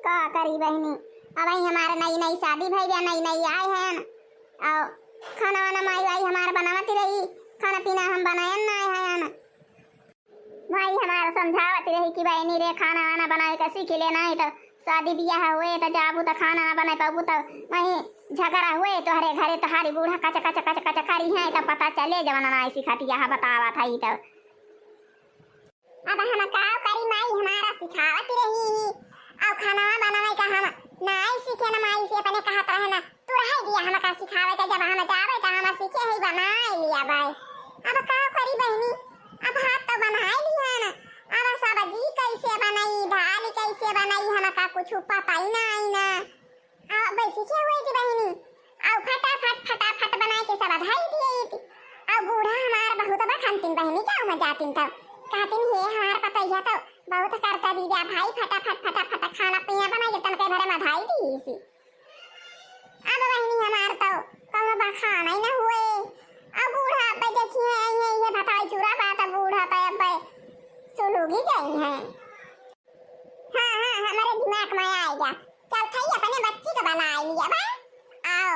का करी बहनी। अब आई हमारा नई नई शादी भई बा, नई नई आए हैं और खाना वाना माई आई हमारा बनावती रही, खाना पीना हम बनायन ना आए हैं। माई हमारा समझावती रही कि बहनी रे खाना वाना बनाए के सीख ले, नहीं तो शादी ब्याह हुए तो जाबू तो खाना ना बनाए पाबू तो वहीं झगड़ा हुए तो हरे घरे तो हारी बूढ़ा कच कच कच कच करी है तो पता चले जवाना ना सिखाती यहाँ बतावा था ही तो। अब हम का करी माई हमारा सिखावती रही और खाना बनावे का हम नहीं सीखे ना माई से अपने कहत रहे ना तू रह दिया हम का सिखावे तो जब हम जावे तो हम सीखे ही बनाए लिया भाई। अब का करी बहनी, अब हाथ तो बनाए लिया ना, अब सब्जी कैसे बनाई दाल कैसे बनाई हम का कुछ पता ही ना आई ना। अब सीखे हुए थी बहनी और फटाफट बनाए के सब धाई दिए थी। और बूढ़ा हमार बहुत बखानतीन बहनी क्या मजातीन तब कहतीन हे हमार पता ही तो बहुत करता दीदा भाई फटाफट खाना पीना बनाई तन के भरे मधाई दी सी। अब बहनी हमार तो कौनो बखाना ही ना हुए। अब बूढ़ा पे देखिए ये बताई चूरा बात बूढ़ा पे अब सुलूगी गई है। हाँ हमारे दिमाग में आएगा चल खाई अपने बच्ची को बना लिया बा आओ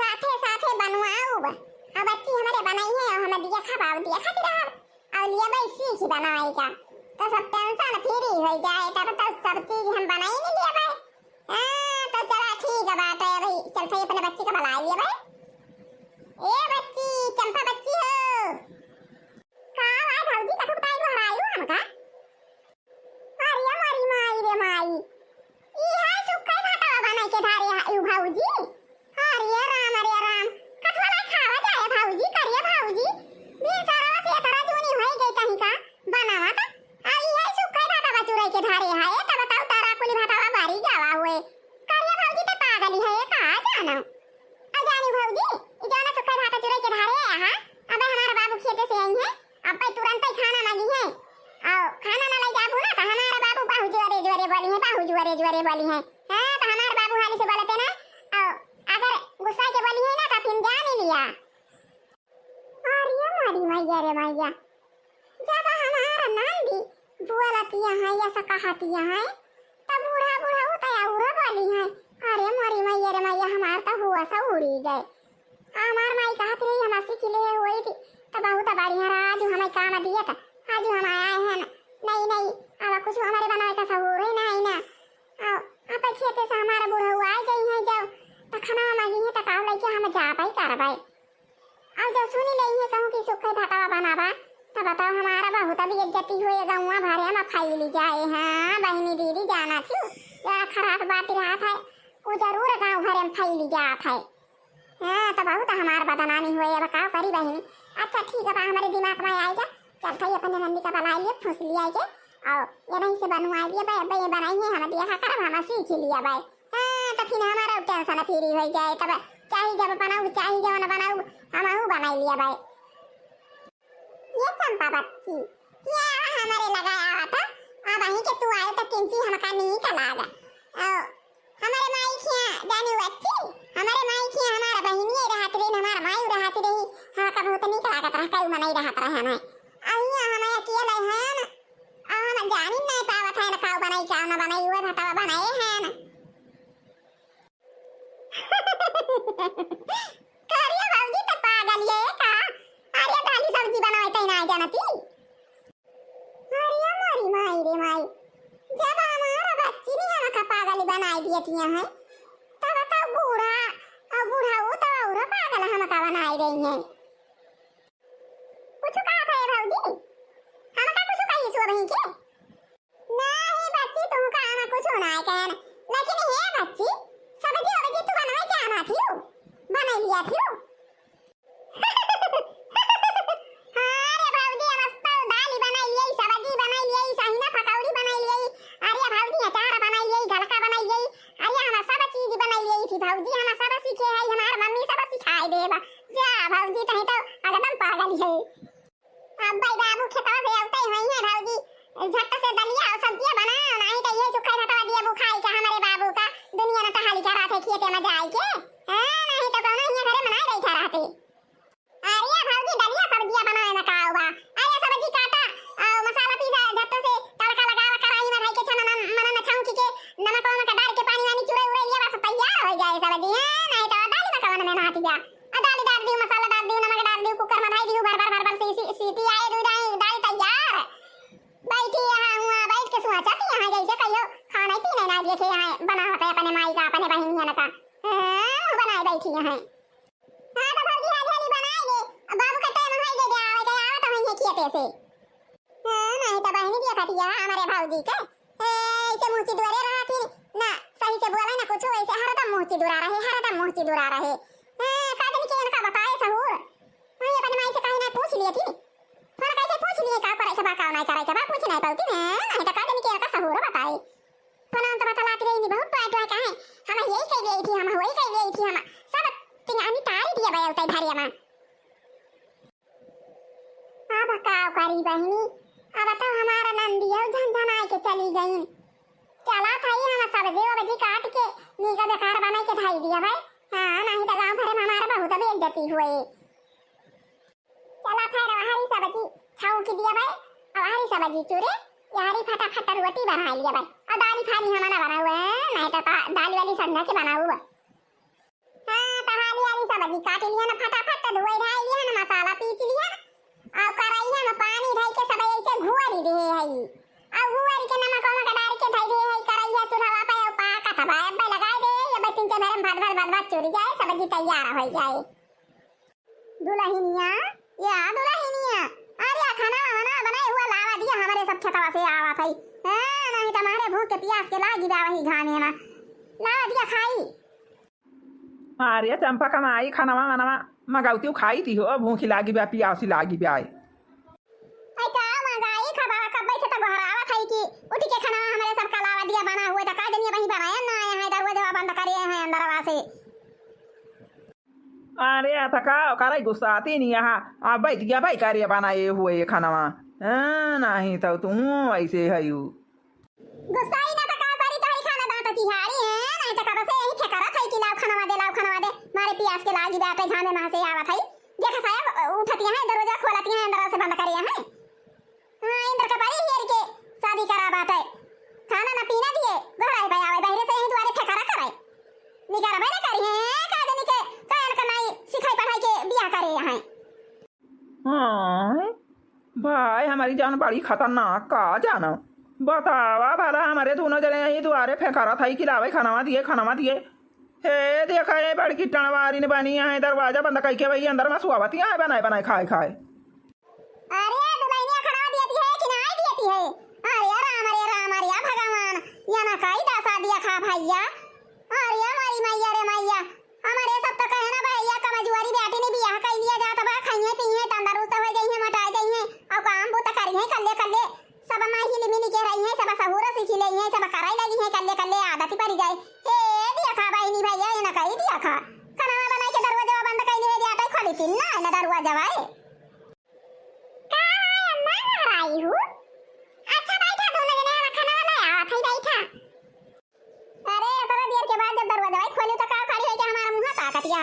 साथे बनवाओ बा। अब बच्ची हमारे बनाई है और हमें दिया खबाव दिया खाती रहा और लिया भाई सीख बनाएगा तो सब टेंशन फ्री हो जाए तब तो सब चीज हम बनाई नहीं लिया भाई। तो चला ठीक है बात है भाई चल भाई अपने बच्ची को बना लिया भाई। ए बच्ची चंपा बच्ची हो का भाई भौजी का ठुकताई घर आयु हमका अरे हमारी माई रे माई ई है सुक्का भाता बनाई के धारे आयु भौजी। अरे राम कठवा खावा जाए भौजी करिए भौजी बेचारा से तरह जूनी होई गई कहीं का बनावा था आई है सुक्का भाता बचुराई के धारे है तब बताओ तारा कुली भाता बारी जावा हुए करिए भौजी तो पागल है कहां जाना अजानी भौजी ई जाना सुक्का भाता चुराई के धारे है। हां अब हमारा बाबू खेते से आई है अब भाई तुरंत ही खाना मांगी है और खाना ना ले जाबू ना तो हमारा बाबू बाहु जोरे बोली है बाहु जोरे बोली है। हां तो हमारा बाबू हाली से बोलते ना और अगर गुस्सा के बोली है ना तो फिर जान ही लिया। अरे मारी मैया रे मैया जब हमारा नंदी बोलती है ऐसा कहती है तब बूढ़ा होता है उरा बोली है। अरे मारी मैया रे मैया हमार तो हुआ सा उड़ी गए। हमार माई कहत रही हम सीख ले हुई थी तो बहुत बढ़िया आज हमें काम दिया था आज हम आए हैं नहीं अब कुछ हमारे बनाए का सहूर ही नहीं ना अब खेते से हमारा बूढ़ा हुआ आ गई है जब तो खाना मांगी है तो काव लेके हम जा पाई करवाई और जब सुनी नहीं है कहूँ कि सुखे भाता बनावा तो बताओ हमारा बहुत भी इज्जती हुई गाँव भरे में खाई ली जाए। हाँ बहनी दीदी जाना थी जरा खराब बात रहा था वो जरूर गाँव भरे में खाई ली जात है। हाँ तो बहुत हमारा बदनामी हुई अब का करी बहनी। अच्छा ठीक है हमारे दिमाग में आएगा चल भाई अपने नंदी का बना लिए फूस लिया के और ये नहीं से बनवा दिया भाई अब ये बनाई है हम दिया कर हम सीख लिया भाई। हाँ तो फिर हमारा टेंशन फ्री हो जाए तब चाहे जब बनाऊ चाहे जब न बनाऊ हम बना लिया भाई। ये चंपा बच्ची क्या हमारे लगाया था अब वहीं के तू आए तो किंची हमका नहीं चलागा हमारे माई खिया जाने बच्ची हमारे माई खिया हमारा बहनी रहत रही हमारा माई रहत रही हाँ का बहुत नहीं चलागा तरह कई मनाई रहत रहे हमें अहिया हमें अकेले है ना हम जान ही नहीं पावत है ना खाओ बनाई क्या ना बनाई हुए भाता बनाए हैं ना करिए भौजी तो पागल ये का अरे दाली सब्जी बनाए तो ना जानती। अरे मारी माई रे माई जब हमारा बच्ची ने हमका पागल बनाई दिए थी है तब तो बूढ़ा वो तो और पागल हमका बनाई रही है। कुछ कहा था भौजी हमका कुछ कही सो बहन के नहीं बच्ची तुमका हम कुछ ना कहन लेकिन हे बच्ची सब्जी तू बनाए जाना थी बना लिया थी। अरे भौजी मस्त दाल बनाई ली सब्जी बनाई ली सहीना पकौड़ी बनाई ली अरे भौजी अचार बनाई ली गलका बनाई ली अरे हम सब चीज बनाई ली थी भौजी हम सब सीखे है हमार मम्मी सब सिखाई देबा जा भौजी कहीं तो एकदम पागल है। अब भाई बाबू खेतवा से आते ही है भौजी झट से दलिया और सब्जियां बना नहीं तो ये सुखा भाता दिया वो खाई के हम यहाँ जैसे कहियो खाना ही पीना ना देखे यहाँ बना होता है अपने माई का अपने बहन का बनाए बैठी यहाँ। हाँ तो भौजी हाली हाली बनाए दे बाबू का टाइम है दे आवे गए आवे तो वहीं किए से नहीं तो बहनी दिया खाती है हमारे भौजी के ऐसे मुंह की दुआरे रहा थी ना सही से बोला ना कुछ वैसे हरदम मुंह की दुरा रहे कादनी के इनका बताए सहूर मैं अपने माई से कहीं ना पूछ लिए थी पर कैसे पूछ लिए का करे सब का नहीं करे सब पूछ नहीं पाती नहीं तो कादनी के इनका सहूर बताए पना तो बतलाती रही बहुत पाट है कहे हम यही कह गई थी हम वही कह गई थी हम सब तिंगानी तारी दिया भाई उतई भारी हम अब का करी बहनी अब तो हमारा नंदिया झंझन आके चली गई चला थाई हम सब्जी वब्जी काट के नीका बेकार बना के ढाई दिया भाई हाँ नहीं तो गाँव भरे में हमारा बहुत बेइज्जती हुई चला फिर हरी सब्जी छाऊ की दिया भाई अब हरी सब्जी चूरे यारी फटाफट रोटी बना लिया भाई और दाली फाली हमारा बना हुआ है नहीं तो दाली वाली संधा के बना हुआ हाँ तो हाली वाली सब्जी काट लिया ना फटाफट धोई धाई लिया ना मसाला पीस लिया और कढ़ाई में पानी ढाई के सब ऐसे घुआरी दे है और घुआरी के नमक वमक डाल के धई दे है कढ़ाई चूल्हा पे पाका था भाई अब लगा दे ये बच्चन के मेरे भात चुरी जाए सब्जी तैयार हो जाए दुल्हनिया या दुल्हनिया अरे खाना वाना बनाए हुआ लावा दिया हमारे सब खेतवा से आवा थई नहीं तुम्हारे भूख के प्यास के लागी बा वही घाने ना लावा दिया खाई अरे चंपा कमाई खाना वाना मगाउती खाई थी हो भूख लागी बा प्यासी लागी बा आई का मंगाई खबा कब से तो घर आवा थई कि उठ के खाना हमारे सब का लावा दिया बना हुआ तो का जनिए वही बनाया ना आया है दरवाजा बंद करे हैं अंदर वासे अरे थका करे गुस्सा आती नहीं यहाँ आप बैठ गया भाई कार्य बनाए हुए खाना नहीं तो तुम ऐसे है गुस्सा ही ना तो का करी तो खाना दांत तिहारी है नहीं तो कब से यही ठेकरा थई कि लाव खाना दे मारे प्यास के लागी बैठे घामे में से आवा थई देखा साहब उठती है दरवाजा खोलती है अंदर से बंद करिए हैं हां इंदर का बारी हेर के शादी करा बात है खाना ना पीना दिए घर आए भाई आवे बाहर से यही द्वारे ठेकरा कराए निकारा भाई करी है का जनी के कान कमाई सिखाई पढ़ाई के बियाह करे हैं हाँ भाई हमारी जान बड़ी खतरनाक का जाना बतावा भला हमारे दोनों जने यही द्वारे फेंकारा था कि लावे खाना दिए हे देखा ये बड़की टणवारी ने बनी है दरवाजा बंद करके भाई अंदर में सुआवती है बनाए खाए अरे दुल्हनिया खाना देती है कि नहीं देती है अरे राम अरे भगवान या ना काई दासा दिया खा भैया अरे हमारी मैया रे मैया हमारे सब तो कहे ना भैया कमजोरी बेटी ने बियाह कर लिया जाता बा खाइए पिए तंदुरुस्त हो गई है मोटा गई है और काम बुत करी है कल्ले सब मां ही लिमिनी के रही है सब सहूर सीख ले है सब कराई लगी है कल्ले आदत पड़ जाए ए दिया खा भाई नी भैया ये ना कही दिया खा खाना बनाई के दरवाजा बंद कर ले दिया तो खोली थी ना दरवाजा भाई का है अम्मा आई हूं अच्छा बैठा दोनों जने खाना बनाया थई बैठा अरे थोड़ा देर के बाद जब दरवाजा भाई खोले तो का खड़ी है कि हमारा मुंह ताकतिया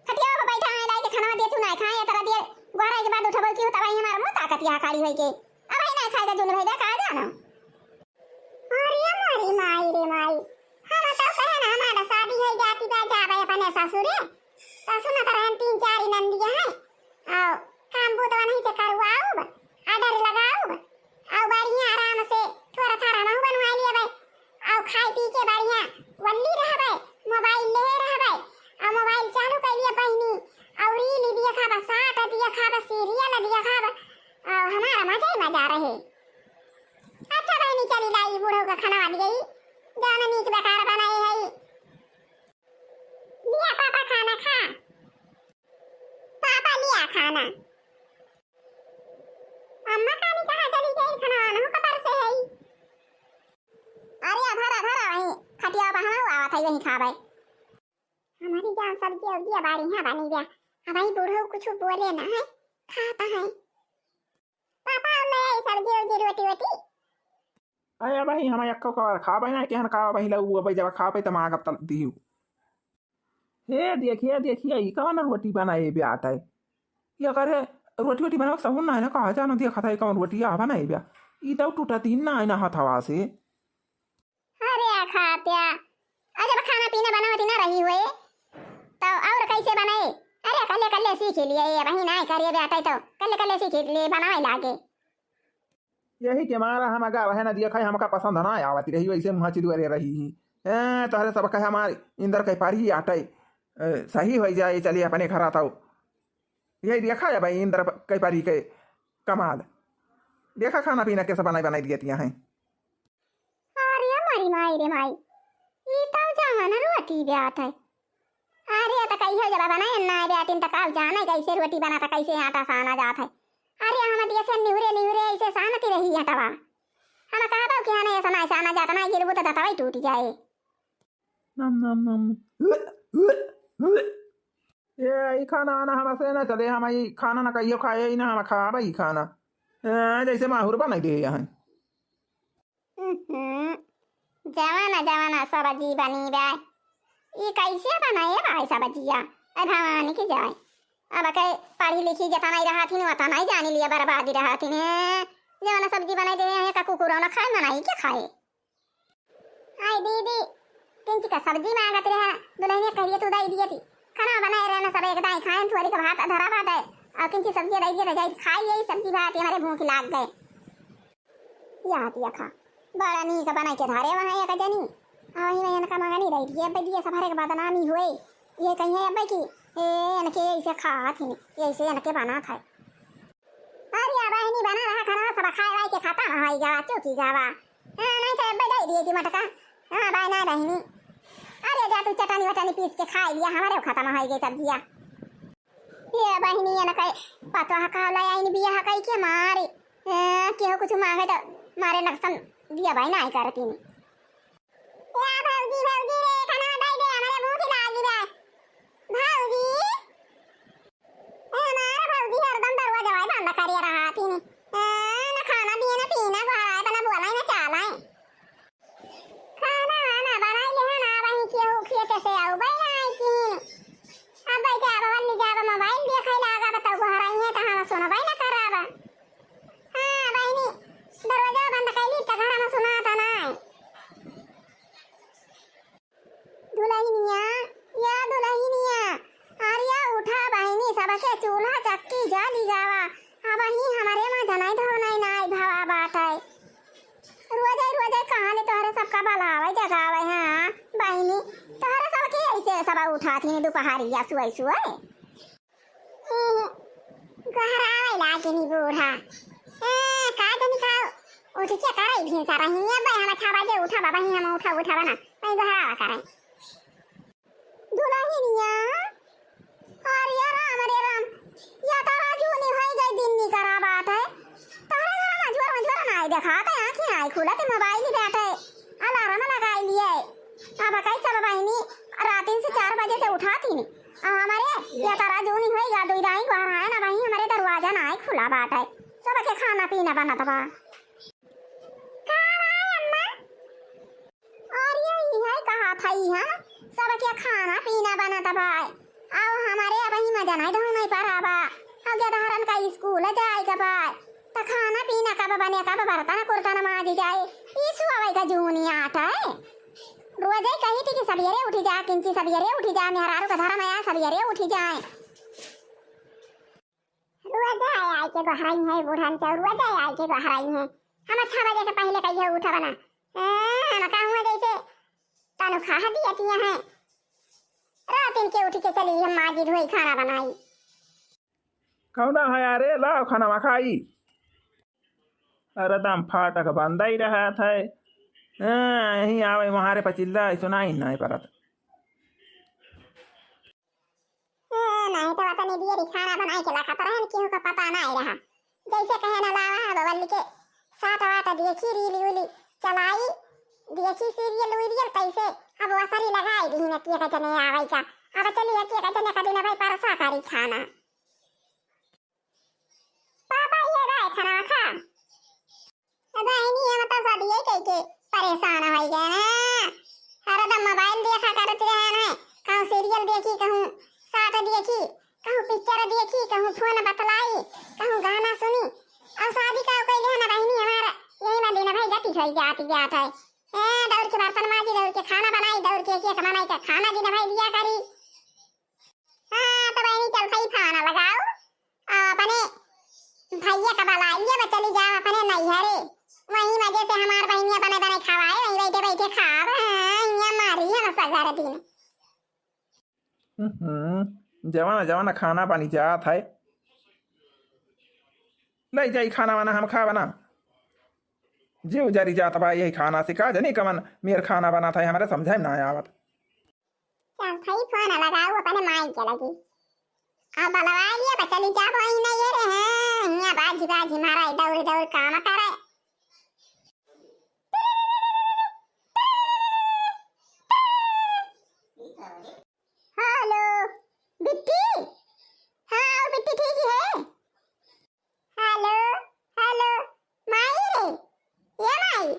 खटिया पे बैठा है लाइक खाना दे तू ना खाए थोड़ा देर गोरा के बाद उठबो की तब हमारा मुंह ताकतिया खड़ी होई के अब ही ना खाएगा जुन भैया का जानो अरे मारी माई रे माई हम तो कहे ना हमारा शादी है जाती बा जावे अपने ससुरे ससुर ना तरह 3-4 नंदिया है आओ काम बुतवा नहीं से करवाओ आदर लगाओ आओ बढ़िया आराम से थोड़ा थोड़ा ना बनवा लिया भाई आओ खाई पी के बढ़िया वल्ली रह भाई मोबाइल ले रह भाई आ मोबाइल चालू कर लिया बहनी और रील दिया खाबा साट दिया खाबा सीरियल दिया खाबा हमारा मजा ही मजा रहे अच्छा बहनी चली लाई बूढ़ों का खाना दी गई जाना नीक बेकार बनाई है लिया पापा खाना खा पापा लिया खाना अम्मा खानी कहाँ चली गई खाना वाना कबर से है अरे धरा वही खटिया पर हम आवा था वही खा भाई हमारी जान सब्जी उब्जी बाड़ी है बनी गया अब भाई बूढ़ों कुछ बोले ना है खाता है पापा ले सब्जी उब्जी रोटी अरे भाई हम यक्को का खा भाई ना केहन खा भाई लऊ भाई जब खा पे तमाग अब तल दियो हे देखिए ई कौन रोटी बनाए बे आता है ये करे रोटी बनाओ सब ना है ना कहा जानो देखा था कौन रोटी आ बनाए बे ई तो टूटा तीन ना ना हथवा से अरे खात्या अरे खाना पीना बनावती ना रही हुए तो और कैसे बनाए अरे कल्ले सीख लिए ये वही ना करिए बेटा तो कल्ले सीख लिए बनावे लागे यही के मारा हम अगर रहे ना दिया खाई हमका पसंद ना आवती रही वैसे मुँह चिदुअरे रही ही तोहरे सब कहे हमारे इंदर कई पारी आटे सही हो जाए चलिए अपने घर आता यही देखा है भाई इंदर कई पारी के कमाल देखा खाना पीना कैसे बनाई बनाई दिया हैं। अरे मारी माई रे माई ये तो जाना रोटी ब्यात है। अरे तो कैसे जब बनाए ना ब्यातिन तक आप जाना कैसे रोटी बनाता कैसे आटा साना जात है। अरे हम दिए से निहुरे निहुरे ऐसे सानती रही है तवा हम कहा बाबू कि हां ऐसा ना साना जाता ना गिरबू तो तवा ही टूट जाए। नम नम नम ये खाना आना हमसे ना चले हम ये खाना ना कहियो खाए ही ना हम खा भाई खाना जैसे माहौर बनाई दे यहाँ जवाना जवाना सब्जी बनी बे ये कैसे बनाए भाई सब्जिया अब भगवान की जाए अब कई पढ़ी लिखी जता नहीं रहा थी वता नहीं जानी लिया बर्बादी रहा थी जवाना सब्जी बनाई दे हैं का कुकुर ना खाए बनाई क्या खाए। हाय दीदी किंची का सब्जी मांगत रहा दुल्हन ने कहिए तू दाई दिए थी खाना बनाए रहना सब एक दाई खाएं थोड़ी का भात धरा भात है और किंची सब्जी दाई दिए जाए खाई यही सब्जी भात हमारे भूख लाग गए या दिया खा बड़ा नी का बना के धारे वहां एक जनी वही में इनका मंगा नहीं रही ये दिए सफारे के बाद नामी हुए ये कहीं है अब की ए इनके ऐसे खा थी ऐसे इनके बना था। अरे अब नहीं बना रहा खाना सब खाए वाई के खाता ना होई जावा चौकी जावा नहीं तो अब दाई दिए थी मटका हां बाय ना रहनी अरे जा तू चटनी वटनी पीस के खा लिया हमारे खत्म हो गई सब्जियां ये बहनी ने कहे पता का लाया इन बिया कई के मारे के कुछ मांगे तो मारे नक्सन दिया भाई ना करती नहीं या भौजी भौजी रे खाना दे दे हमारे भूख लागी बे भौजी हमारा भौजी हरदम दरवाजा भाई बंद करिए रहा थी ना खाना दिए ना पीना घर आए बना बोला ही ना चाला है खाना ना बनाई ले ना वही के हो खेते से आओ भाई आई की अब भाई जा बल्ली जा मोबाइल देखै लागा बताओ घर आई है तो हम सुना भाई ना कराबा हां बहनी दरवाजा बंद कैली तो घर में सुना था ना दुल्हनिया या दुल्हनिया आर्या उठा बहनी सबके चूल्हा चक्की जाली जावा अब ही हमारे मां जनाई धो नहीं नाई भावा बात है रोज कहां ले तोहरे सबका बलावे जगावे हां बहनी तोहरे सबके ऐसे सब उठा थी दोपहरिया सुई सुई घर आवे लागे नी बूढ़ा का तनी खाओ उठ के करे भी सारा ही भाई हम खा बाजे उठा बाबा ही हम उठा बना मैं घर आ करे दुल्हनिया अरे राम या तो राजू नहीं होई गई दिन नी करा बात है तारे घर में जोर ना दिखाते आंखें आई खुला तो मोबाइल ही बैठे अलार्म लगा लिए अब कई सब बहनी रात से 4 बजे से उठाती नहीं हमारे या तो राजू नहीं होई गा दुई दाई घर आए ना भाई हमारे दरवाजा ना खुला बात है सब के खाना पीना बना था अम्मा और ये है कहा था ही सब के खाना पीना बना था भाई आओ हमारे अब ही मजा नहीं धो नहीं पा रहा आगे धारन का स्कूल जाएगा भाई तो खाना पीना कब बने कब बर्तन कुर्तन माजी जाए इस वाई का जूनी आता है रोज ही कही थी कि सवेरे उठी जा किंची सवेरे उठी जा मेहरारू का धर्म है सवेरे उठी जाए रोज आए के गहराई है बूढ़न से रोज आए के गहराई है हम 6 बजे से पहले कहिए उठा बना हम कहूँ जैसे तानु खा दिया तिया है रात इनके उठ के चली हम माजी धोई खाना बनाई कौना है यारे लाओ खाना खाई अरे दम फाटक बंदा ही रहा था यहीं आवे वहारे पचिल्ला सुनाई नहीं परत नहीं तो पता नहीं दिए खाना बनाई के लखा तरह क्यों का पता नहीं रहा जैसे कहे ना लावा बवल्ली के साथ वाटा देखी रीली उली चलाई देखी सीरियल वीरियल कैसे अब वसरी लगाई दी न के जने आवे का अब चलिए के जने का दिन भाई परसा करी खाना पापा ये भाई खाना खा अब नहीं हम तो सब ये के परेशान हो गए ना हर दम मोबाइल देखा करते रहे ना कहूं सीरियल देखी कहूं साथ देखी कहूं पिक्चर देखी कहूं फोन बतलाई कहूं गाना सुनी और शादी का कोई लेना बहनी हमारा यही में दिन भाई गति हो जाती बात है दौड़ के बर्तन माजी दौड़ के खाना बनाई दौड़ के बनाई का खाना दिन भाई दिया करी हां तो बहनी चल सही खाना लगाओ अपने भैया का बलाइए बा चली जाओ अपने नैहरे वही वजह से हमार बहनिया बने बने खवाए वही बैठे बैठे खाव यहाँ मारी है ना सगर दिन जवाना जवाना खाना पानी जात है ले जाई खाना वाना हम खा बना जीव जरी जात बा यही खाना सिखा जनी कमन मेर खाना बना था हमारे समझाई ना आवत चल भाई फोन लगाओ अपने माई के लगी अब बलवाइए बा चली जाओ वही नैहरे हैं यहाँ बाजी बाजी मारा दौड़ दौड़ काम करे हेलो बिट्टी हाँ बिट्टी ठीक ही है हेलो हेलो माई रे ये माई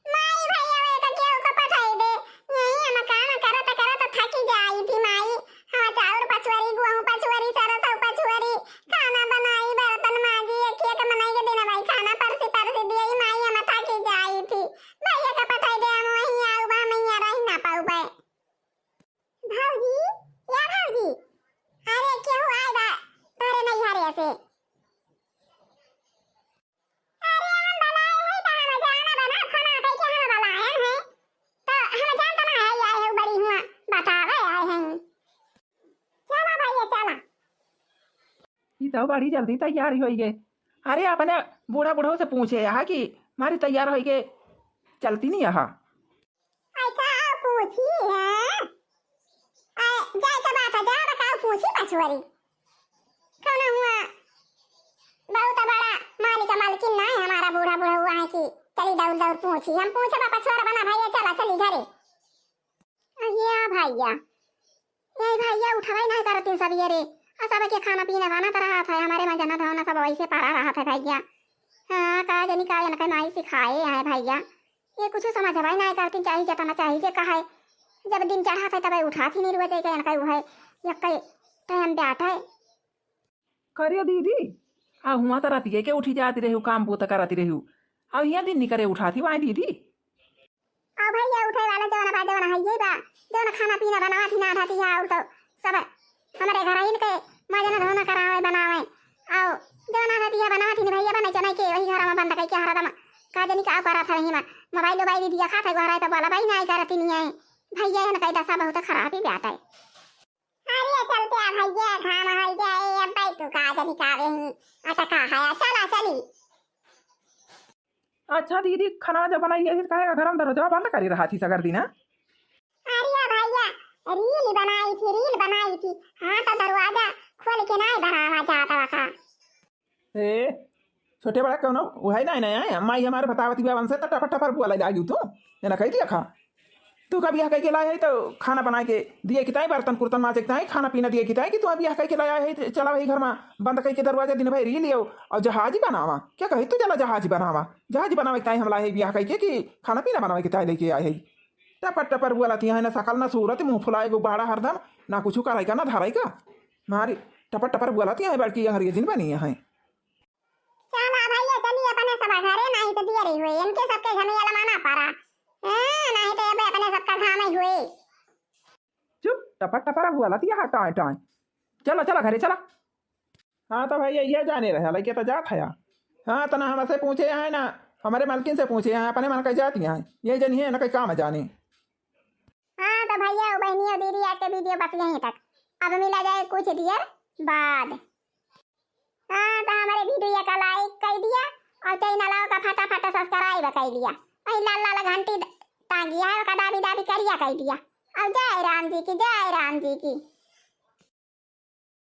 माई भैया वे तो केहू को पठाई दे यही हम काम करत थकी जाई थी माई हाँ चाउर पछुआरी गुहूं पछुआरी सरसों पछुआरी खाना बनाई बर्तन माजी एक एक मनाई के दिन भाई खाना परसी दिए माई हम थकी जाई थी भैया का पठाई दे हम वहीं आऊ बा मैं यहाँ रह ना पाऊ बे भाऊजी या भाऊजी अरे केहू आए बा तोरे नहीं हारे से अरे हम बनाए है तो हम जाना बना खाना कह के हम बनाए हैं तो हम जानता ना है आए है बड़ी हुआ बतावे आए हैं चला भैया चला ये तो बड़ी जल्दी तैयारी हो गई अरे अपने बूढ़ा बूढ़ो से पूछे यहाँ कि मारी तैयार हो गए चलती नहीं यहाँ ऐसा पूछी है जाए का बात है जा बताओ पूछी पछुआरी कौन हुआ बहुत बड़ा मालिक मालकिन ना है हमारा बूढ़ा बूढ़ा हुआ है कि चली दौड़ दौड़ पूछी हम पूछे बापा छोरा बना भैया चला चली घरे ये भैया यही भैया उठावे नहीं करती सब ये रे सब के खाना पीना खाना कर रहा था हमारे में जना धोना सब वैसे पड़ा रहा था भैया हाँ कहा जनी का ना नहीं सिखाए है भैया ये कुछ समझ भाई नहीं करती चाहिए जतना चाहिए कहा है जब दिन चढ़ा था तब उठाती नहीं रुआ जाए कहीं है या कहीं टाइम बैठ है करियो दीदी आ हुआ तो राती के उठी जाती रही काम बूत कराती रही अब यहाँ दिन नहीं करे उठाती वहाँ दीदी अब भैया उठे वाला जवाना बा जवाना है ये बा जवाना खाना पीना बनावा थी ना आती है और तो सब हमारे घर ही इनके माजना धोना करावे बनावे आओ जवाना रहती है बनावा थी भैया बने चना के वही घर में बंद करके हरदम का जनी का करा था नहीं मोबाइल मोबाइल दिया खाता घर है तो बोला भाई नहीं करती नहीं है भैया ने कही दशा बहुत खराब ही बैठा है अरे चलते आ भैया खाना हो जाए अब भाई तू का जनी का रही अच्छा का है चला चली अच्छा दीदी खाना जब बनाइए फिर कहेगा घर में दरवाजा बंद करी रहा थी सगर दिन अरे भैया रील बनाई थी हाँ तो दरवाजा खोल के नहीं बनावा जाता था ए छोटे बड़ा कौन वही नहीं आए माई हमारे बतावती बाबन से टपर टपर बुआ लागी तू ये ना कही दिया खा तू कभी यहाँ कह के लाया है तो खाना बना के दिए किताई बर्तन कुर्तन माजे किताई खाना पीना दिए किताई कि तू अभी यहाँ कह के लाया है चला वही घर में बंद कह के दरवाजा दिन भाई री लियो और जहाज ही बनावा क्या कही तू चला जहाज बनावा किताई हम लाए यहाँ कह के कि खाना पीना बनावे किताई लेके आए है टपर टपर बुआ लाती है ना सकल ना सूरत मुँह फुलाए गुब्बारा हरदम ना कुछ कराई का ना धाराई का मारी टपर टपर बुआ लाती है बल्कि यहाँ दिन बनी है चला भैया चलिए अपने सब घरे नहीं तो दिए रही हुई इनके सबके झमेला माना पारा नहीं तो अब अपने सबका काम ही हुए चुप टपर टपर बुआ लाती है टाए टाए चला चला घरे चला हाँ तो भैया ये जाने रहे लड़के तो जात है हाँ तो ना हमसे पूछे हैं ना हमारे मालकिन से पूछे हैं अपने मन कही जाती हैं ये जनी है ना कहीं काम जाने हाँ तो भैया बहनी और दीदी आज के वीडियो बस यहीं तक अब मिला जाए कुछ देर बाद हाँ तो हमारे वीडियो का लाइक कर दिया और चैनल का फटाफट सब्सक्राइब कर दिया वही लाल लाल घंटी टांगिया है दाबी दाबी करिया कर दिया अब जय राम जी की